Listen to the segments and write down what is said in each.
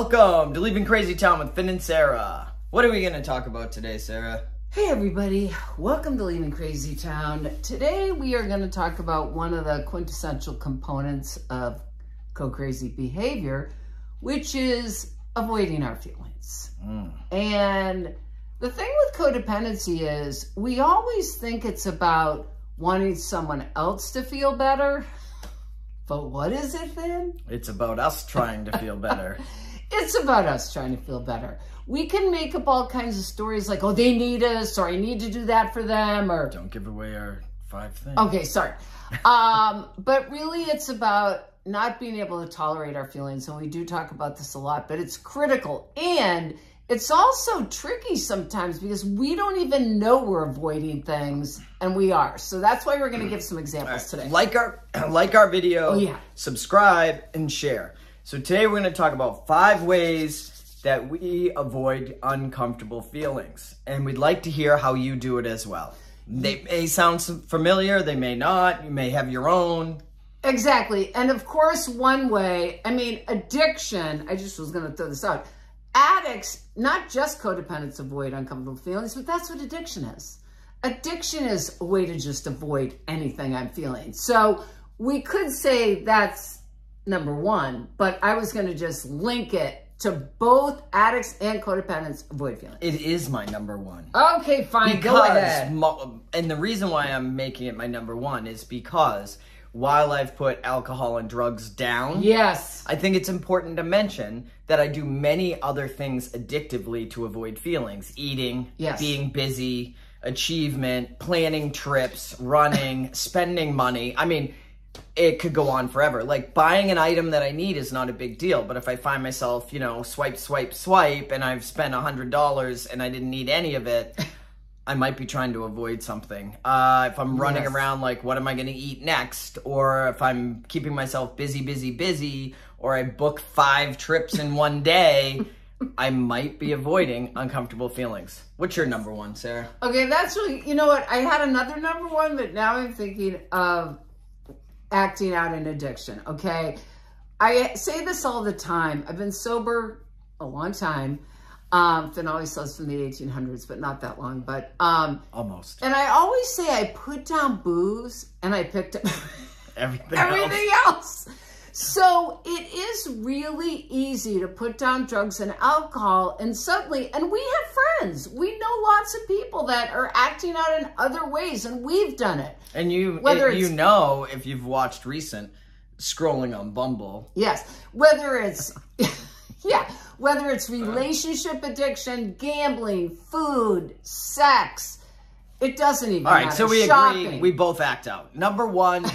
Welcome to Leaving Crazy Town with Finn and Sarah. What are we going to talk about today, Sarah? Hey everybody, welcome to Leaving Crazy Town. Today we are going to talk about one of the quintessential components of co-crazy behavior, which is avoiding our feelings. And the thing with codependency is we always think it's about wanting someone else to feel better. But what is it then? It's about us trying to feel better. It's about us trying to feel better. We can make up all kinds of stories like, oh, they need us, or I need to do that for them, or... Don't give away our 5 things. Okay, sorry. But really it's about not being able to tolerate our feelings, and we do talk about this a lot, but it's critical. And it's also tricky sometimes because we don't even know we're avoiding things, and we are. So that's why we're going to give some examples today. Like our video, subscribe, and share. So today we're going to talk about 5 ways that we avoid uncomfortable feelings. And we'd like to hear how you do it as well. They may sound familiar, they may not. You may have your own. Exactly. And of course, one way, addiction, I just was going to throw this out. Addicts, not just codependents, avoid uncomfortable feelings, but that's what addiction is. Addiction is a way to just avoid anything I'm feeling. So we could say that's number 1, but I was going to just link it to both addicts and codependents avoid feelings. It is my number 1. Okay, fine. Go ahead. And the reason why I'm making it my number 1 is because while I've put alcohol and drugs down, yes, I think it's important to mention that I do many other things addictively to avoid feelings. Eating, being busy, achievement, planning trips, running, spending money. It could go on forever. Like buying an item that I need is not a big deal, but if I find myself, swipe, and I've spent $100 and I didn't need any of it, I might be trying to avoid something. If I'm running around like, what am I going to eat next? Or if I'm keeping myself busy, or I book 5 trips in one day, I might be avoiding uncomfortable feelings. What's your number 1, Sarah? Okay, that's really, you know what? I had another number 1, but now I'm thinking of acting out an addiction, okay? I say this all the time. I've been sober a long time. Finn always says from the 1800s, but not that long, but... almost. And I always say I put down booze and I picked up everything else. So it is really easy to put down drugs and alcohol, and suddenly, and we have friends. We know lots of people that are acting out in other ways, and we've done it. And if you've watched recent scrolling on Bumble. Yes. Whether it's... whether it's relationship addiction, gambling, food, sex, it doesn't even matter. All right, so we agree, we both act out. Number 1,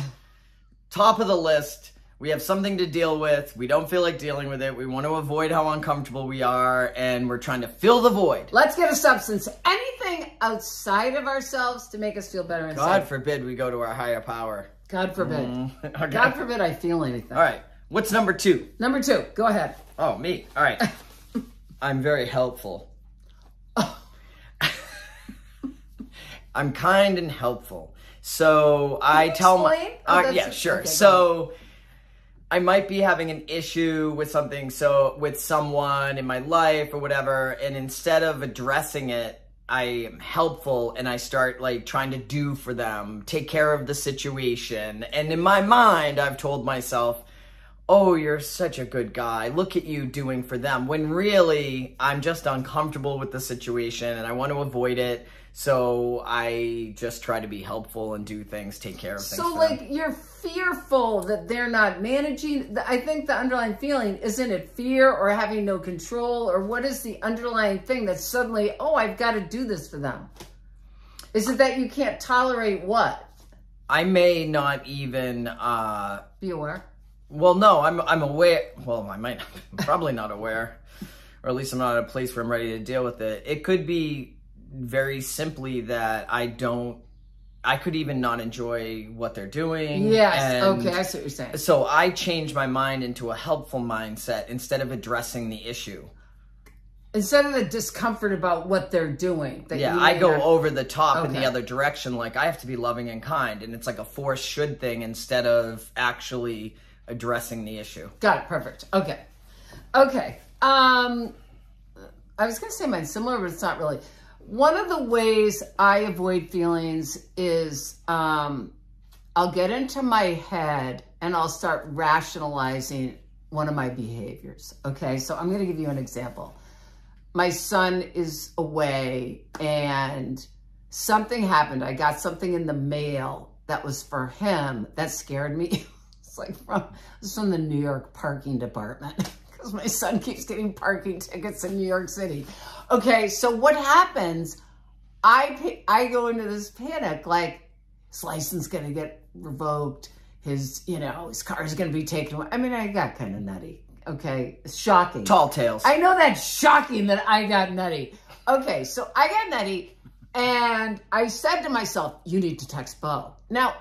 top of the list, we have something to deal with. We don't feel like dealing with it. We want to avoid how uncomfortable we are, and we're trying to fill the void. Let's get a substance. Anything outside of ourselves to make us feel better inside. God forbid we go to our higher power. God forbid. Okay. God forbid I feel anything. All right, what's number 2? Number 2, go ahead. Oh, me. All right. I'm very helpful. I'm kind and helpful. So I tell my... yeah, sure. Okay, so I might be having an issue with something, with someone in my life or whatever, and instead of addressing it, I am helpful and I start trying to do for them, take care of the situation. And in my mind, I've told myself, oh, you're such a good guy. Look at you doing for them. When really, I'm just uncomfortable with the situation and I want to avoid it. So I just try to be helpful and do things, take care of things. So you're fearful that they're not managing. I think the underlying feeling, isn't it fear or having no control? Or what is the underlying thing that suddenly, oh, I've got to do this for them? Is it that you can't tolerate what? I may not even... be aware? Well, no, I'm aware. Well, I might probably not aware, or at least I'm not at a place where I'm ready to deal with it. It could be very simply that I could even not enjoy what they're doing. Yes, okay, I see what you're saying. So I change my mind into a helpful mindset instead of addressing the issue. Instead of the discomfort about what they're doing. I go over the top in the other direction. Like, I have to be loving and kind, and it's like a forced should thing instead of actually addressing the issue. Got it. Perfect. Okay. Okay. I was going to say mine's similar, but it's not really. One of the ways I avoid feelings is I'll get into my head and I'll start rationalizing one of my behaviors. Okay, so I'm going to give you an example. My son is away and something happened. I got something in the mail that was for him that scared me. It's like from the New York parking department because my son keeps getting parking tickets in New York City. Okay, so what happens? I go into this panic, like his license gonna get revoked, his car is gonna be taken away. I mean, I got kind of nutty. Okay, it's shocking. Tall tales. I know that's shocking that I got nutty. Okay, so I got nutty, and I said to myself, "You need to text Bo." Now,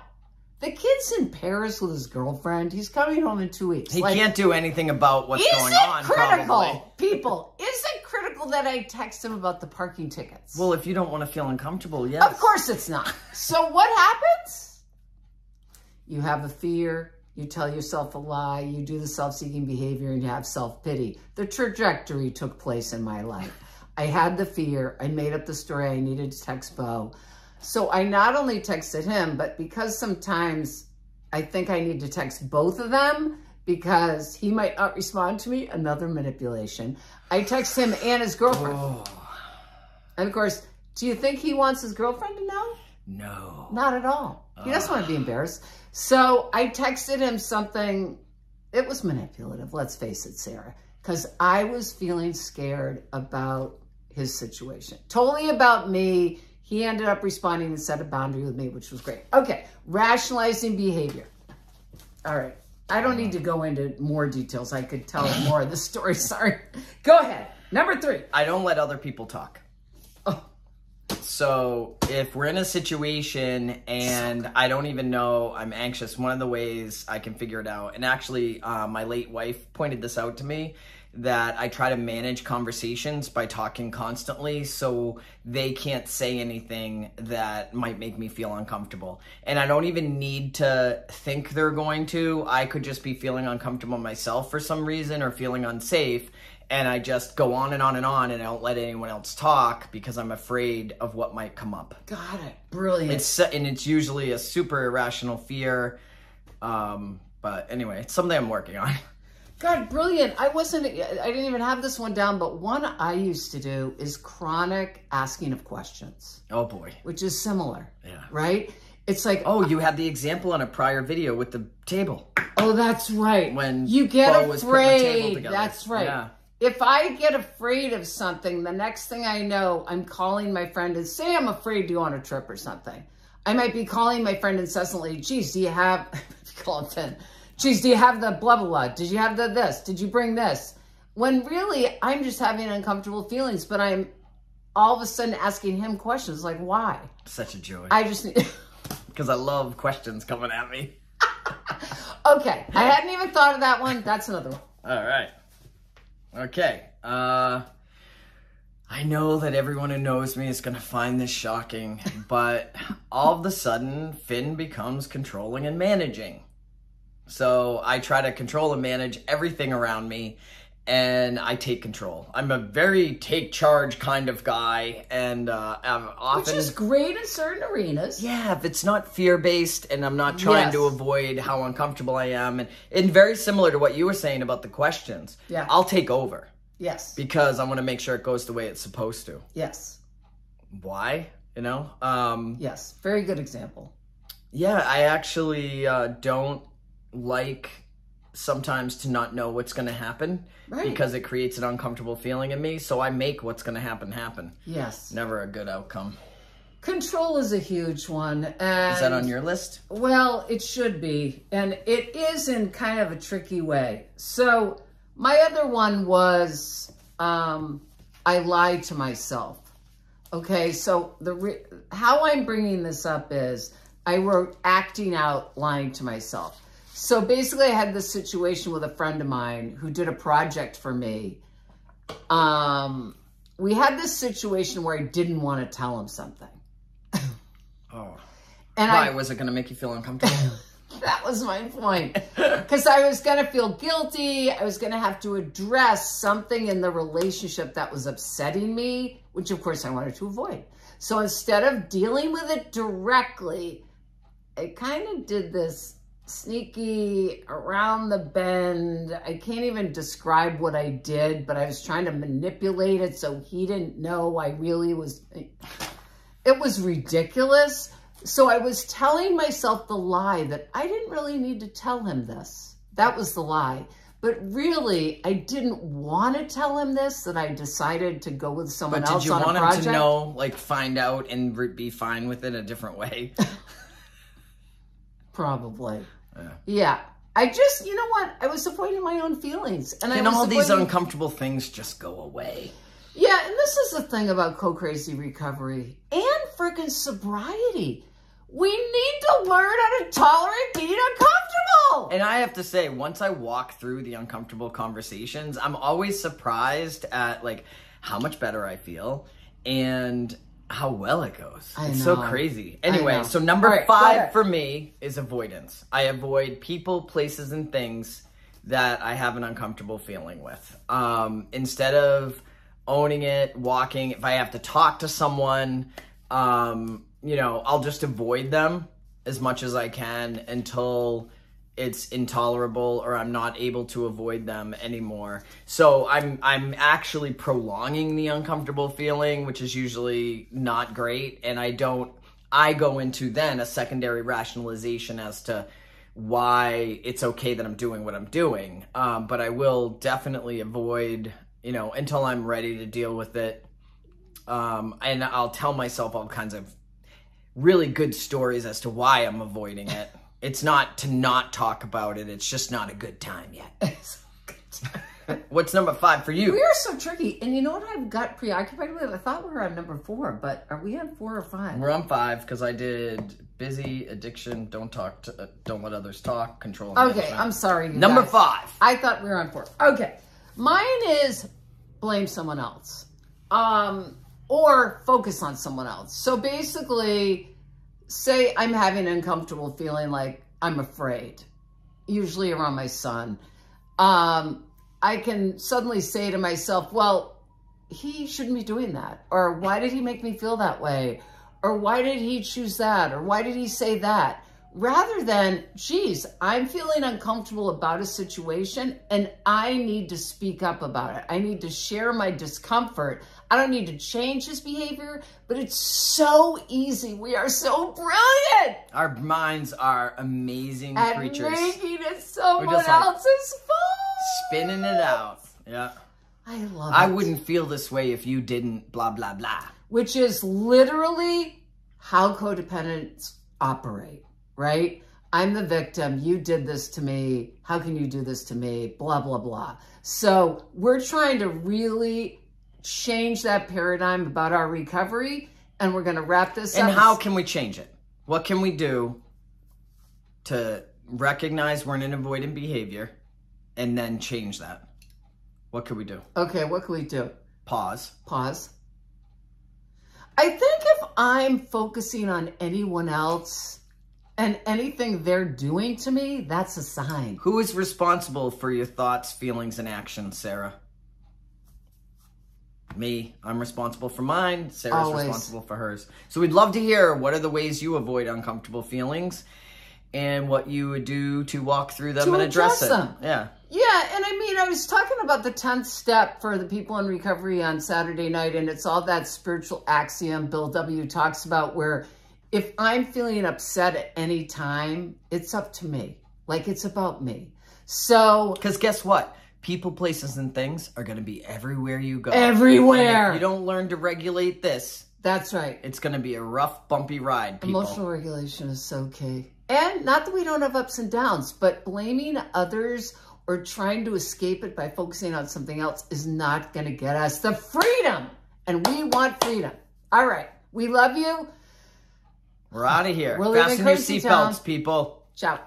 the kid's in Paris with his girlfriend. He's coming home in 2 weeks. He can't do anything about what's going on, critical, probably. People, is it critical that I text him about the parking tickets? Well, if you don't want to feel uncomfortable, yes. Of course it's not. So what happens? You have a fear. You tell yourself a lie. You do the self-seeking behavior and you have self-pity. The trajectory took place in my life. I had the fear. I made up the story. I needed to text Bo. So I not only texted him, but because sometimes I think I need to text both of them because he might not respond to me, another manipulation. I text him and his girlfriend. Oh. And of course, do you think he wants his girlfriend to know? No. Not at all. He doesn't want to be embarrassed. So I texted him something. It was manipulative, let's face it, Sarah, because I was feeling scared about his situation. Totally about me. He ended up responding and set a boundary with me, which was great. Okay, rationalizing behavior. All right. I don't need to go into more details. I could tell more of the story. Sorry. Go ahead. Number 3. I don't let other people talk. Oh. So if we're in a situation and I don't even know, I'm anxious, one of the ways I can figure it out, and actually my late wife pointed this out to me, that I try to manage conversations by talking constantly so they can't say anything that might make me feel uncomfortable. And I don't even need to think they're going to. I could just be feeling uncomfortable myself for some reason or feeling unsafe. And I just go on and on and on and I don't let anyone else talk because I'm afraid of what might come up. Got it. Brilliant. It's usually a super irrational fear. But anyway, it's something I'm working on. God, brilliant. I didn't even have this one down, but one I used to do is chronic asking of questions. Oh boy. Which is similar. Yeah. Right? It's like, oh, you had the example on a prior video with the table. Oh, that's right. When you get Bo was putting the table afraid. together. That's right. Yeah. If I get afraid of something, the next thing I know, I'm calling my friend and say I'm afraid to go on a trip or something. I might be calling my friend incessantly, geez, do you have, call it then, geez, do you have the blah, blah, blah? Did you have the this? Did you bring this? When really, I'm just having uncomfortable feelings, but I'm all of a sudden asking him questions like, why? Such a joy. I just need... Because I love questions coming at me. Okay, I hadn't even thought of that one. That's another one. All right. Okay. I know that everyone who knows me is going to find this shocking, but all of a sudden, Finn becomes controlling and managing. So I try to control and manage everything around me, and I take control. I'm a very take charge kind of guy, and I'm often... Which is great in certain arenas. Yeah, if it's not fear-based, and I'm not trying to avoid how uncomfortable I am, and very similar to what you were saying about the questions, I'll take over. Yes. Because I want to make sure it goes the way it's supposed to. Yes. Why? You know? Yes, very good example. Yeah, I actually don't like sometimes to not know what's going to happen because it creates an uncomfortable feeling in me. So I make what's going to happen. Yes. Never a good outcome. Control is a huge one. And is that on your list? Well, it should be. And it is in kind of a tricky way. So my other one was I lied to myself. Okay, so how I'm bringing this up is I wrote acting out lying to myself. So basically I had this situation with a friend of mine who did a project for me. We had this situation where I didn't want to tell him something. Oh. And why? Was it going to make you feel uncomfortable? That was my point. Because I was going to feel guilty. I was going to have to address something in the relationship that was upsetting me, which of course I wanted to avoid. So instead of dealing with it directly, I kind of did this sneaky around the bend. I can't even describe what I did, but I was trying to manipulate it so he didn't know I really was. It was ridiculous. So I was telling myself the lie that I didn't really need to tell him this. That was the lie. But really, I didn't want to tell him this, that I decided to go with someone else on a project. But did you want him to know, like find out and be fine with it a different way? Probably. Yeah. I just, you know what? I was avoiding my own feelings. And all these uncomfortable things just go away. Yeah, and this is the thing about co-crazy recovery and freaking sobriety. We need to learn how to tolerate being uncomfortable. And I have to say, once I walk through the uncomfortable conversations, I'm always surprised at like how much better I feel and how well it goes. It's so crazy. Anyway, so number 5 for me is avoidance. I avoid people, places, and things that I have an uncomfortable feeling with. Instead of owning it, walking, if I have to talk to someone, you know, I'll just avoid them as much as I can until it's intolerable or I'm not able to avoid them anymore. So I'm actually prolonging the uncomfortable feeling, which is usually not great. And I go into then a secondary rationalization as to why it's okay that I'm doing what I'm doing. But I will definitely avoid, you know, until I'm ready to deal with it. And I'll tell myself all kinds of really good stories as to why I'm avoiding it. It's not to not talk about it. It's just not a good time yet. What's number 5 for you? We are so tricky. And you know what I've got preoccupied with? I thought we were on number 4, but are we on 4 or 5? We're on 5 because I did busy, addiction, don't let others talk, control. Okay, I'm sorry. Number 5. I thought we were on 4. Okay. Mine is blame someone else. Or focus on someone else. So basically, say I'm having an uncomfortable feeling like I'm afraid, usually around my son. I can suddenly say to myself, well, he shouldn't be doing that. Or why did he make me feel that way? Or why did he choose that? Or why did he say that? Rather than, geez, I'm feeling uncomfortable about a situation and I need to speak up about it. I need to share my discomfort. I don't need to change his behavior, but it's so easy. We are so brilliant. Our minds are amazing creatures. And making it someone else's fault. Spinning it out. Yeah. I love it. I wouldn't feel this way if you didn't blah, blah, blah. Which is literally how codependents operate. Right? I'm the victim. You did this to me. How can you do this to me? Blah, blah, blah. So we're trying to really change that paradigm about our recovery, and we're going to wrap this up. And how can we change it? What can we do to recognize we're in an avoidant behavior and then change that? What can we do? Okay, what can we do? Pause. Pause. I think if I'm focusing on anyone else and anything they're doing to me, that's a sign. Who is responsible for your thoughts, feelings, and actions, Sarah? Me. I'm responsible for mine. Sarah's responsible for hers. So we'd love to hear what are the ways you avoid uncomfortable feelings and what you would do to walk through them and address them. Yeah. Yeah, and I mean, I was talking about the 10th step for the people in recovery on Saturday night, and it's all that spiritual axiom Bill W. talks about where if I'm feeling upset at any time, it's up to me. Like, it's about me. So... Because guess what? People, places, and things are going to be everywhere you go. Everywhere! And if you don't learn to regulate this... That's right. It's going to be a rough, bumpy ride, people. Emotional regulation is so key. And not that we don't have ups and downs, but blaming others or trying to escape it by focusing on something else is not going to get us the freedom. And we want freedom. All right. We love you. We're out of here. Fasten your seatbelts, people. Ciao.